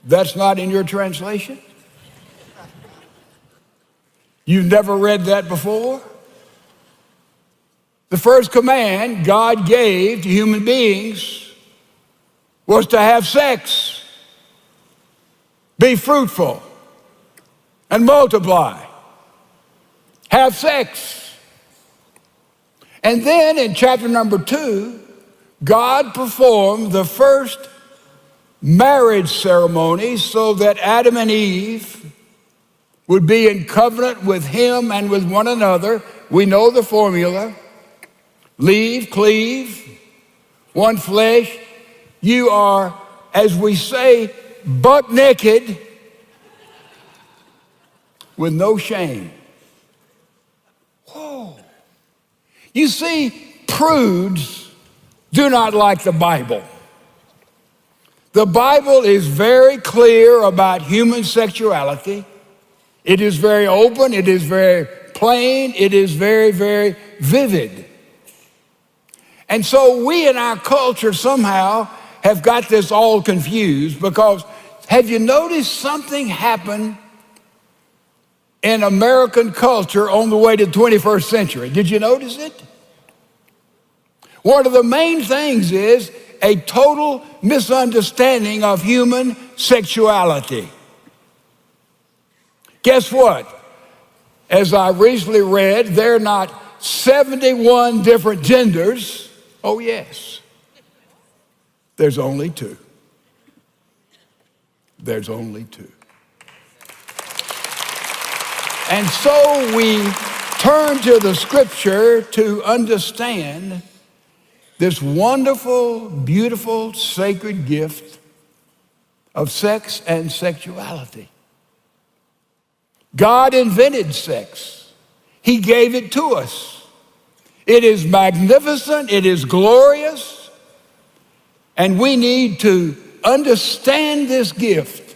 That's not in your translation? You've never read that before? The first command God gave to human beings was to have sex, be fruitful, and multiply. Have sex. And then in chapter number 2, God performed the first marriage ceremony so that Adam and Eve would be in covenant with him and with one another. We know the formula. Leave, cleave, one flesh. You are, as we say, buck naked with no shame. Whoa. You see, prudes do not like the Bible. The Bible is very clear about human sexuality. It is very open, it is very plain, it is very, very vivid. And so we in our culture somehow have got this all confused, because have you noticed something happen in American culture on the way to the 21st century? Did you notice it? One of the main things is a total misunderstanding of human sexuality. Guess what? As I recently read, there are not 71 different genders. Oh, yes. There's only 2. There's only 2. And so we turn to the scripture to understand this wonderful, beautiful, sacred gift of sex and sexuality. God invented sex. He gave it to us. It is magnificent, it is glorious, and we need to understand this gift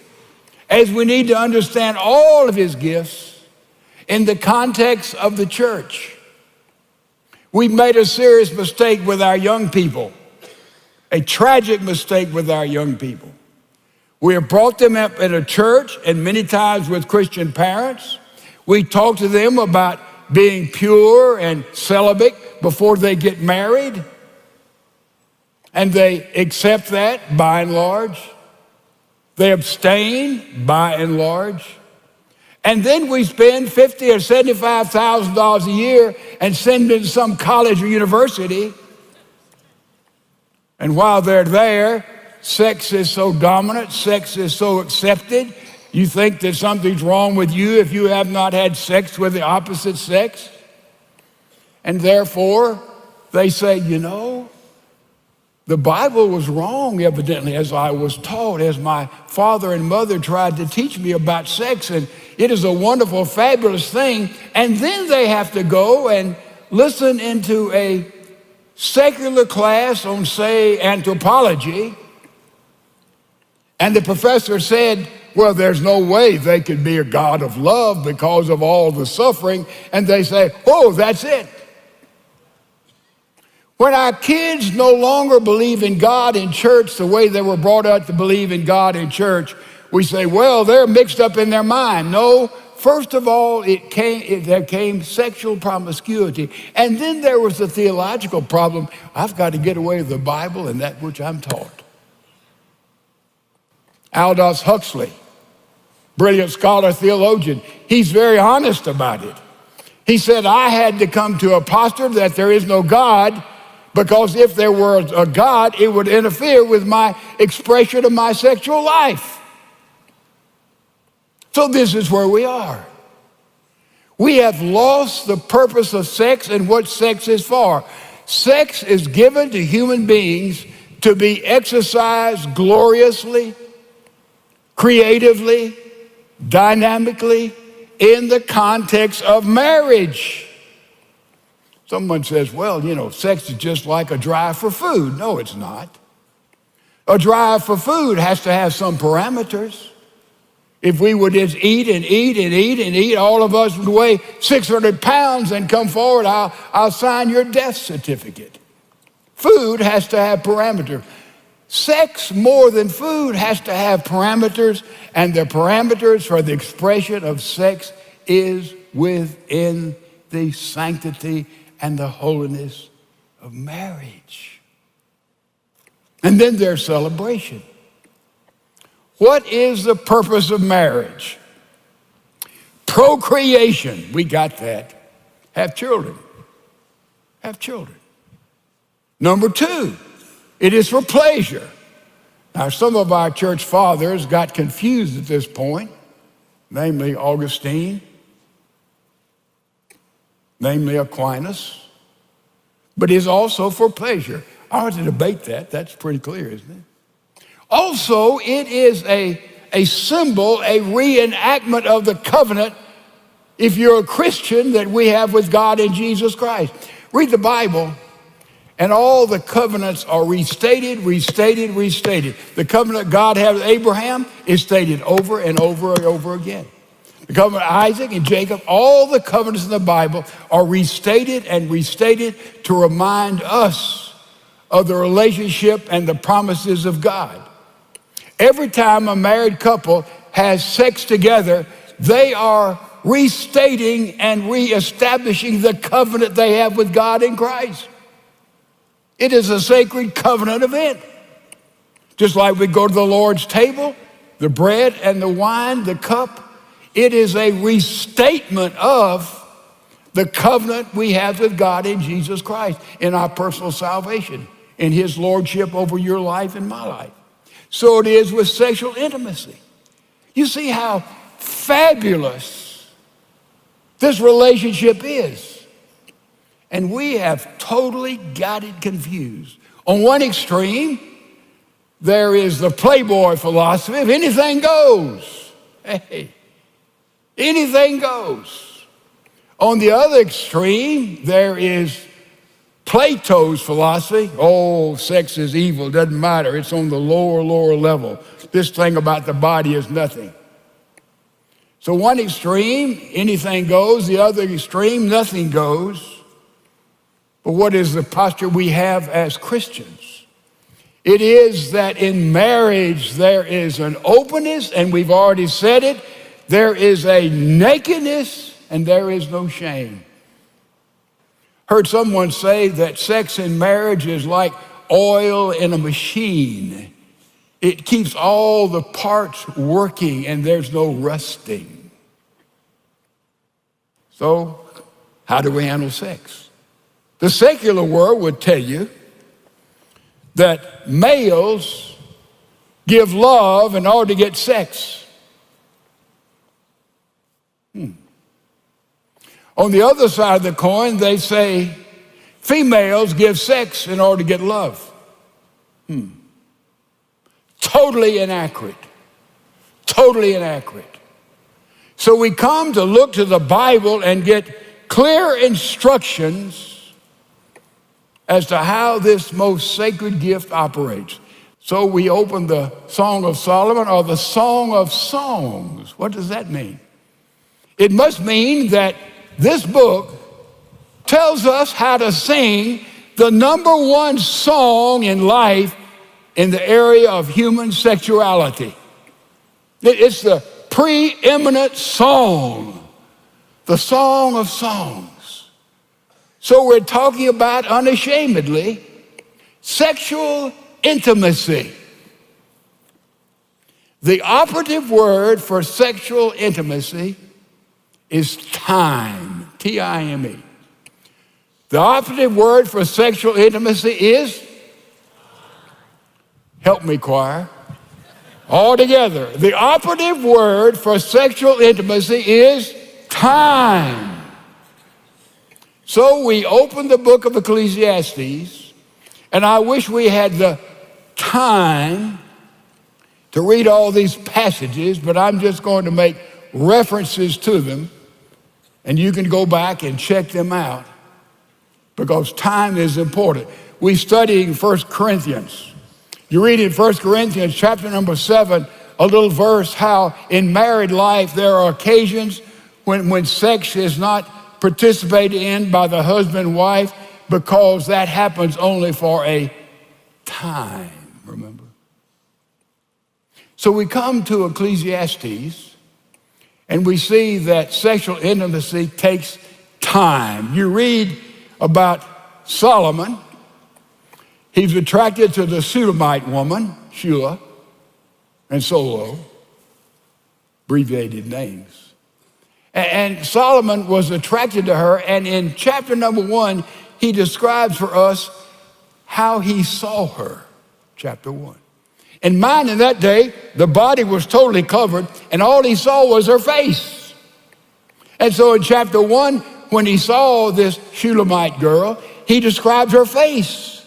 as we need to understand all of his gifts in the context of the church. We've made a serious mistake with our young people, a tragic mistake with our young people. We have brought them up in a church, and many times with Christian parents. We talk to them about being pure and celibate before they get married. And they accept that by and large. They abstain by and large. And then we spend $50,000 or $75,000 a year and send them to some college or university. And while they're there, sex is so dominant, sex is so accepted. You think that something's wrong with you if you have not had sex with the opposite sex. And therefore, they say, you know, the Bible was wrong, evidently, as I was taught, as my father and mother tried to teach me about sex. And it is a wonderful, fabulous thing. And then they have to go and listen into a secular class on, say, anthropology. And the professor said, well, there's no way they could be a God of love because of all the suffering. And they say, oh, that's it. When our kids no longer believe in God in church the way they were brought up to believe in God in church, we say, well, they're mixed up in their mind. No, first of all, there came sexual promiscuity. And then there was the theological problem. I've got to get away with the Bible and that which I'm taught. Aldous Huxley, brilliant scholar, theologian, he's very honest about it. He said, I had to come to a posture that there is no God, because if there were a God, it would interfere with my expression of my sexual life. So this is where we are. We have lost the purpose of sex and what sex is for. Sex is given to human beings to be exercised gloriously, creatively, dynamically, in the context of marriage. Someone says, well, you know, sex is just like a drive for food. No, it's not. A drive for food has to have some parameters. If we would just eat and eat and eat and eat, all of us would weigh 600 pounds and come forward, I'll sign your death certificate. Food has to have parameters. Sex, more than food, has to have parameters, and the parameters for the expression of sex is within the sanctity and the holiness of marriage. And then there's celebration. What is the purpose of marriage? Procreation. We got that. Have children. Have children. Number two, it is for pleasure. Now, some of our church fathers got confused at this point, namely Augustine, namely Aquinas, but is also for pleasure. I want to debate that. That's pretty clear, isn't it? Also, it is a symbol, a reenactment of the covenant, if you're a Christian, that we have with God in Jesus Christ. Read the Bible, and all the covenants are restated. The covenant God had with Abraham is stated over and over and over again. The covenant of Isaac and Jacob, all the covenants in the Bible are restated to remind us of the relationship and the promises of God. Every time a married couple has sex together, they are restating and reestablishing the covenant they have with God in Christ. It is a sacred covenant event. Just like we go to the Lord's table, the bread and the wine, the cup, it is a restatement of the covenant we have with God in Jesus Christ, in our personal salvation, in his lordship over your life and my life. So it is with sexual intimacy. You see how fabulous this relationship is. And we have totally got it confused. On one extreme, there is the playboy philosophy of anything goes. Hey, anything goes. On the other extreme, there is Plato's philosophy. Oh, sex is evil, doesn't matter. It's on the lower level. This thing about the body is nothing. So one extreme, anything goes. The other extreme, nothing goes. But what is the posture we have as Christians? It is that in marriage there is an openness, and we've already said it. There is a nakedness, and there is no shame. Heard someone say that sex in marriage is like oil in a machine. It keeps all the parts working and there's no rusting. So, how do we handle sex? The secular world would tell you that males give love in order to get sex. On the other side of the coin, they say females give sex in order to get love. Totally inaccurate. Totally inaccurate. So we come to look to the Bible and get clear instructions as to how this most sacred gift operates. So we open the Song of Solomon, or the Song of Songs. What does that mean? It must mean that this book tells us how to sing the number one song in life in the area of human sexuality. It's the preeminent song, the Song of Songs. So we're talking about unashamedly sexual intimacy. The operative word for sexual intimacy is time, T-I-M-E. The operative word for sexual intimacy is, help me choir, all together. The operative word for sexual intimacy is time. So we open the book of Ecclesiastes, and I wish we had the time to read all these passages, but I'm just going to make references to them. And you can go back and check them out because time is important. We study in 1 Corinthians. You read in 1 Corinthians chapter number 7, a little verse, how in married life there are occasions when sex is not participated in by the husband and wife because that happens only for a time. remember? So we come to Ecclesiastes, and we see that sexual intimacy takes time. You read about Solomon. He's attracted to the Shulamite woman, Shula, and Solo, abbreviated names. And Solomon was attracted to her, and in chapter number 1, he describes for us how he saw her, chapter 1. And mine in that day, the body was totally covered, and all he saw was her face. And so in chapter 1, when he saw this Shulamite girl, he describes her face.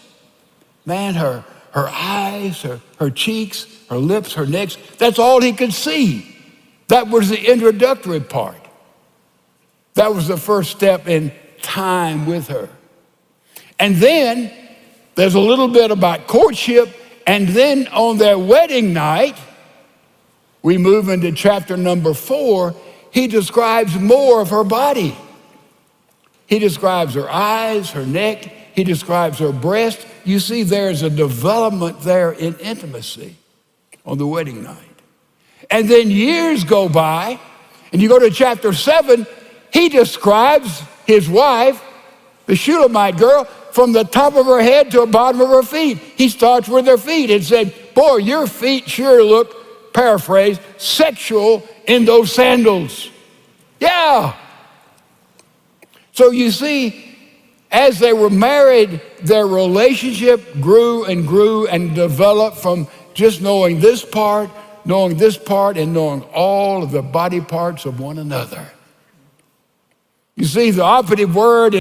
Man, her eyes, her cheeks, her lips, her necks, that's all he could see. That was the introductory part. That was the first step in time with her. And then there's a little bit about courtship, and then on their wedding night, we move into chapter number 4, he describes more of her body. He describes her eyes, her neck, he describes her breast. You see, there's a development there in intimacy on the wedding night. And then years go by, and you go to chapter 7, he describes his wife, the Shulamite girl, from the top of her head to the bottom of her feet. He starts with her feet and said, boy, your feet sure look, paraphrase, sexual in those sandals. Yeah. So you see, as they were married, their relationship grew and developed from just knowing this part, and knowing all of the body parts of one another. You see, the operative word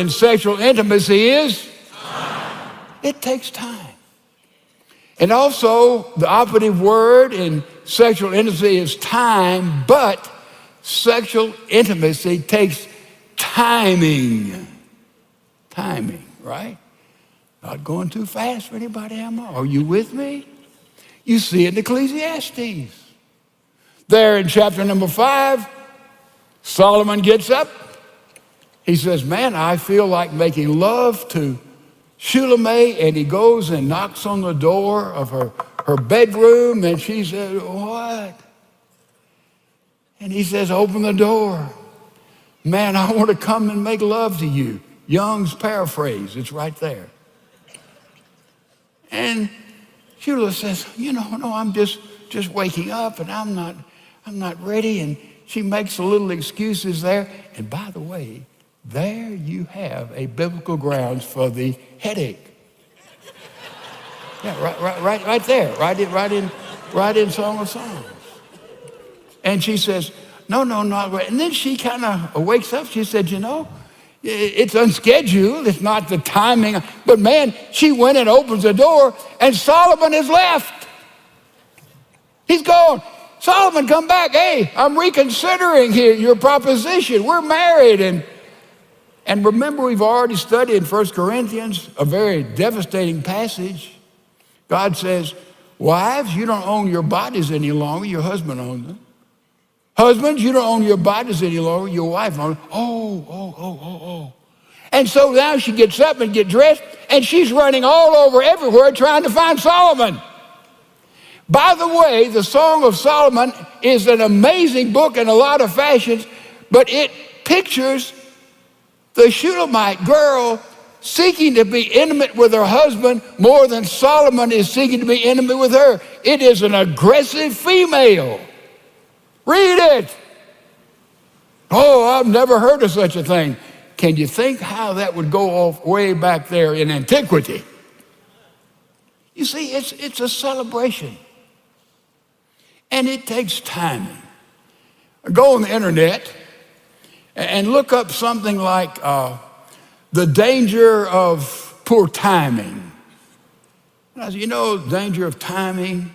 in sexual intimacy is time. It takes time. And also, the operative word in sexual intimacy is time, but sexual intimacy takes timing. Timing, right? Not going too fast for anybody, am I? Are you with me? You see it in Ecclesiastes. There in chapter number 5, Solomon gets up. He says, man, I feel like making love to Shulamite, and he goes and knocks on the door of her bedroom, and she says, what? And he says, open the door. Man, I want to come and make love to you. Young's paraphrase, it's right there. And Shula says, no, I'm just waking up, and I'm not ready. And she makes a little excuses there. And by the way, there you have a biblical grounds for the headache. Yeah, right there, right in Song of Songs. And she says, no, not right. And then she kind of wakes up. She said, it's unscheduled. It's not the timing. But man, she went and opens the door, and Solomon is left. He's gone. Solomon, come back. Hey, I'm reconsidering here your proposition. We're married. And remember, we've already studied in 1 Corinthians, a very devastating passage. God says, wives, you don't own your bodies any longer. Your husband owns them. Husbands, you don't own your bodies any longer. Your wife owns them. Oh. And so now she gets up and gets dressed, and she's running all over everywhere trying to find Solomon. By the way, the Song of Solomon is an amazing book in a lot of fashions, but it pictures the Shulamite girl seeking to be intimate with her husband more than Solomon is seeking to be intimate with her. It is an aggressive female. Read it. Oh, I've never heard of such a thing. Can you think how that would go off way back there in antiquity? You see, it's a celebration. And it takes timing. Go on the internet and look up something like the danger of poor timing. You know, danger of timing.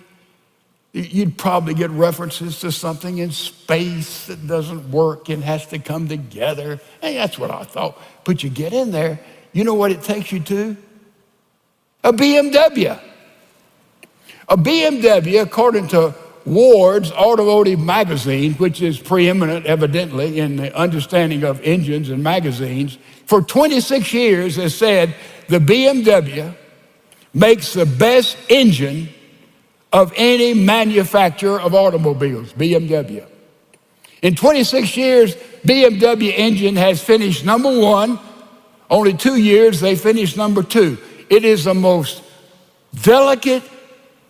You'd probably get references to something in space that doesn't work and has to come together. Hey, that's what I thought. But you get in there, you know what it takes you to? A BMW. A BMW, according to Ward's Automotive Magazine, which is preeminent, evidently, in the understanding of engines and magazines, for 26 years has said the BMW makes the best engine of any manufacturer of automobiles, BMW. In 26 years, BMW engine has finished number one. Only 2 years, they finished number two. It is the most delicate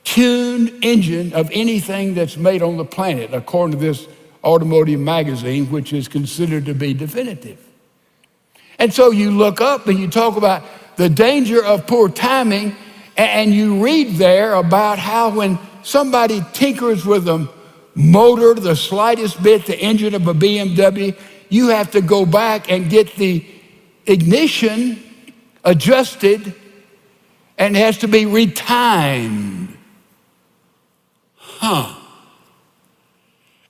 tuned engine of anything that's made on the planet, according to this automotive magazine, which is considered to be definitive. And so you look up and you talk about the danger of poor timing, and you read there about how when somebody tinkers with a motor, the slightest bit, the engine of a BMW, you have to go back and get the ignition adjusted, and it has to be retimed.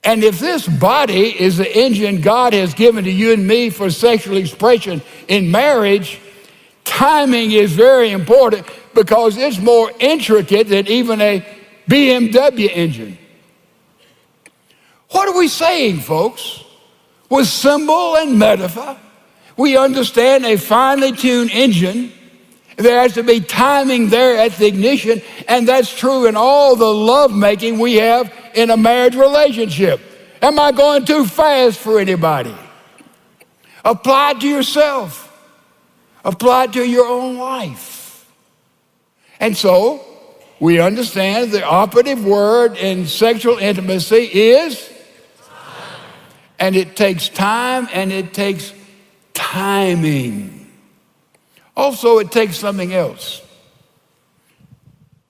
And if this body is the engine God has given to you and me for sexual expression in marriage, timing is very important because it's more intricate than even a BMW engine. What are we saying, folks? With symbol and metaphor, we understand a finely tuned engine. There has to be timing there at the ignition, and that's true in all the lovemaking we have in a marriage relationship. Am I going too fast for anybody? Apply it to yourself. Apply it to your own life. And so, we understand the operative word in sexual intimacy is time. And it takes time and it takes timing. Also, it takes something else.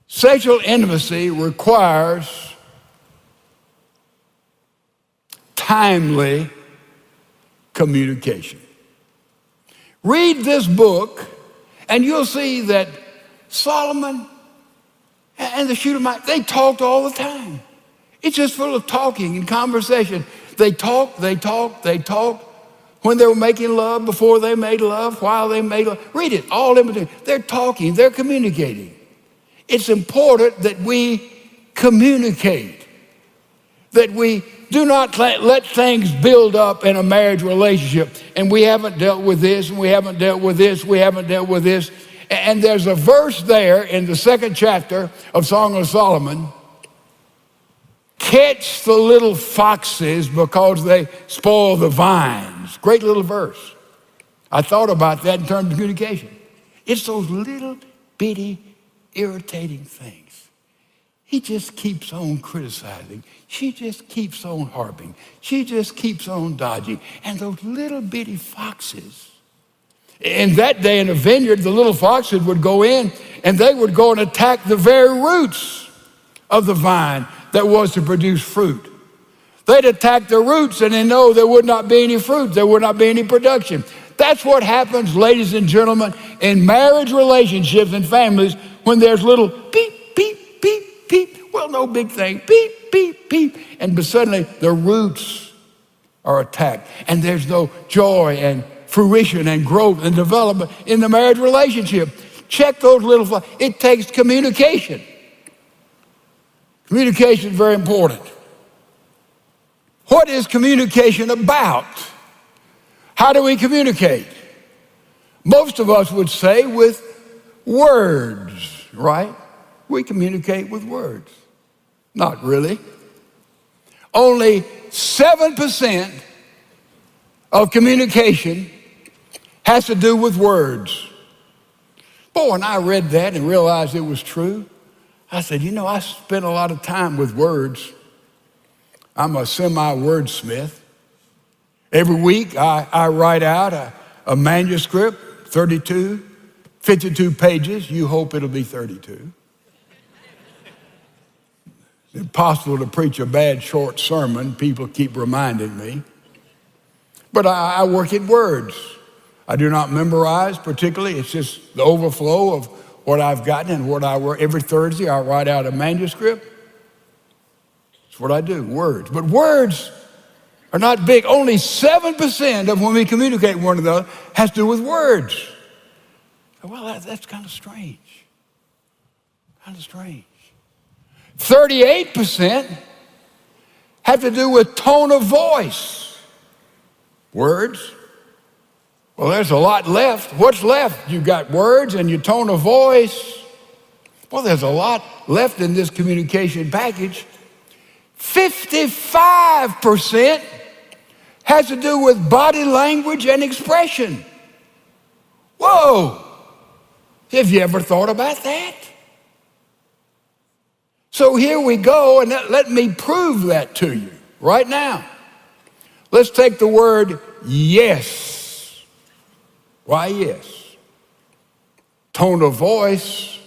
Sexual intimacy requires timely communication. Read this book, and you'll see that Solomon and the Shunammite, they talked all the time. It's just full of talking and conversation. They talked. When they were making love, before they made love, while they made love. Read it, all in between. They're talking, they're communicating. It's important that we communicate, that we do not let things build up in a marriage relationship. And we haven't dealt with this, and we haven't dealt with this, we haven't dealt with this. And there's a verse there in the 2nd chapter of Song of Solomon. Catch the little foxes because they spoil the vines. Great little verse. I thought about that in terms of communication. It's those little bitty irritating things. He just keeps on criticizing. She just keeps on harping. She just keeps on dodging. And those little bitty foxes. In that day in a vineyard, the little foxes would go in and they would go and attack the very roots of the vine that was to produce fruit. They'd attack the roots and they know there would not be any fruit, there would not be any production. That's what happens, ladies and gentlemen, in marriage relationships and families when there's little beep, beep, beep, beep. Well, no big thing, beep, beep, beep. But suddenly the roots are attacked and there's no joy and fruition and growth and development in the marriage relationship. Check those little, it takes communication. Communication is very important. What is communication about? How do we communicate? Most of us would say with words, right? We communicate with words. Not really. Only 7% of communication has to do with words. Boy, when I read that and realized it was true, I said, I spent a lot of time with words. I'm a semi-wordsmith. Every week I write out a manuscript, 52 pages. You hope it'll be 32. It's impossible to preach a bad short sermon. People keep reminding me. But I work at words. I do not memorize particularly. It's just the overflow of what I've gotten and what I work. Every Thursday I write out a manuscript. That's what I do, words. But words are not big. Only 7% of when we communicate with one another has to do with words. Well, that's kind of strange. 38% have to do with tone of voice. Words. Well, there's a lot left. What's left? You've got words and your tone of voice. Well, there's a lot left in this communication package. 55% has to do with body language and expression. Whoa! Have you ever thought about that? So here we go, and let me prove that to you right now. Let's take the word yes. Why yes? Tone of voice.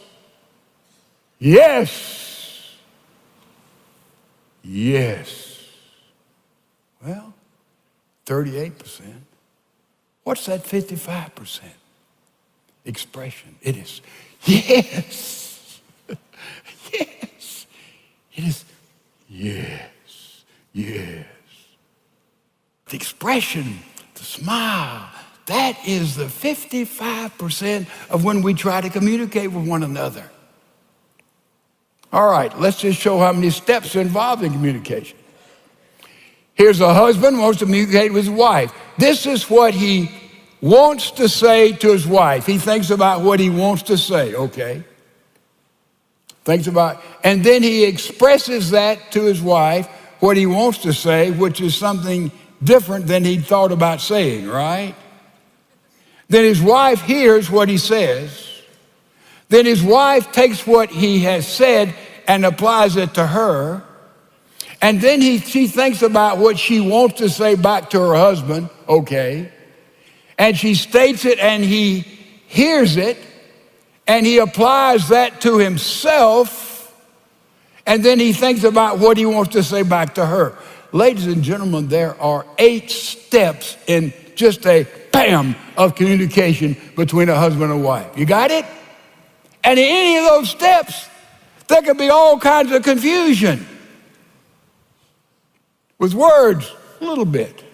Yes. Yes. Well, 38%. What's that 55%? Expression. It is yes. Yes. It is yes. Yes. The expression, the smile, that is the 55% of when we try to communicate with one another. All right, let's just show how many steps are involved in communication. Here's a husband who wants to communicate with his wife. This is what he wants to say to his wife. He thinks about what he wants to say, okay? And then he expresses that to his wife, what he wants to say, which is something different than he'd thought about saying, right? Then his wife hears what he says. Then his wife takes what he has said and applies it to her. And then she thinks about what she wants to say back to her husband, okay? And she states it and he hears it and he applies that to himself. And then he thinks about what he wants to say back to her. Ladies and gentlemen, there are 8 steps in just a bam of communication between a husband and wife. You got it? And in any of those steps, there can be all kinds of confusion. With words, a little bit.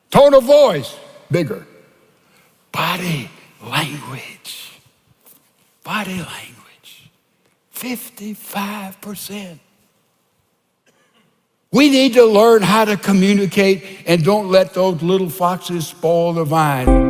Tone of voice, bigger. Body language. 55%. We need to learn how to communicate and don't let those little foxes spoil the vine.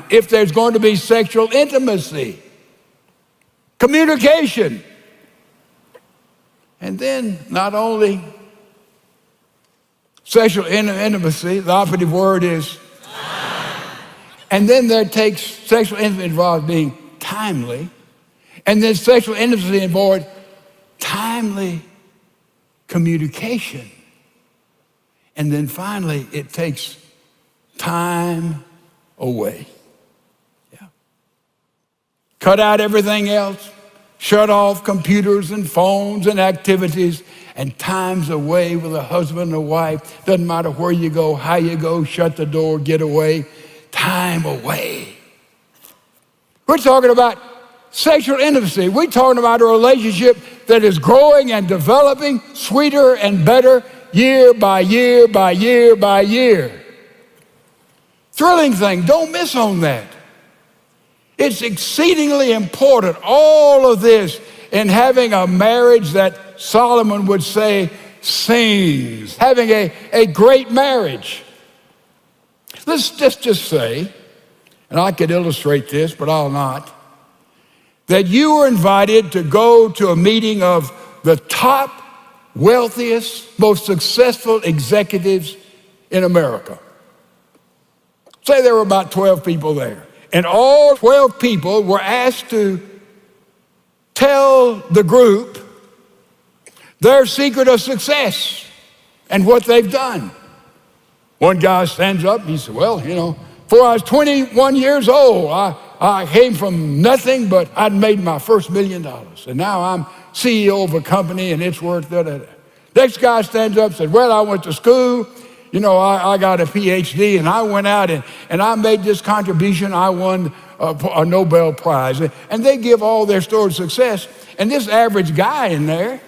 If there's going to be sexual intimacy, communication, and then not only sexual intimacy, the operative word is and then there takes sexual intimacy involves being timely, and then sexual intimacy involves timely communication, and then finally it takes time away. cut out everything else, shut off computers and phones and activities, and time's away with a husband and a wife. Doesn't matter where you go, how you go, shut the door, get away. Time away. We're talking about sexual intimacy. We're talking about a relationship that is growing and developing, sweeter and better, year by year by year by year. Thrilling thing, don't miss on that. It's exceedingly important, all of this, in having a marriage that Solomon would say sings, having a great marriage. Let's just say, and I could illustrate this, but I'll not, that you were invited to go to a meeting of the top, wealthiest, most successful executives in America. Say there were about 12 people there. And all 12 people were asked to tell the group their secret of success and what they've done. One guy stands up and he said, well, before I was 21 years old, I came from nothing, but I'd made my first $1 million. And now I'm CEO of a company and it's worth da-da-da. Next guy stands up and said, well, I went to school. I got a PhD and I went out and I made this contribution. I won a Nobel Prize. And they give all their story of success. And this average guy in there,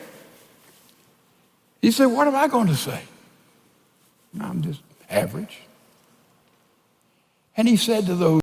he said, what am I going to say? I'm just average. And he said to those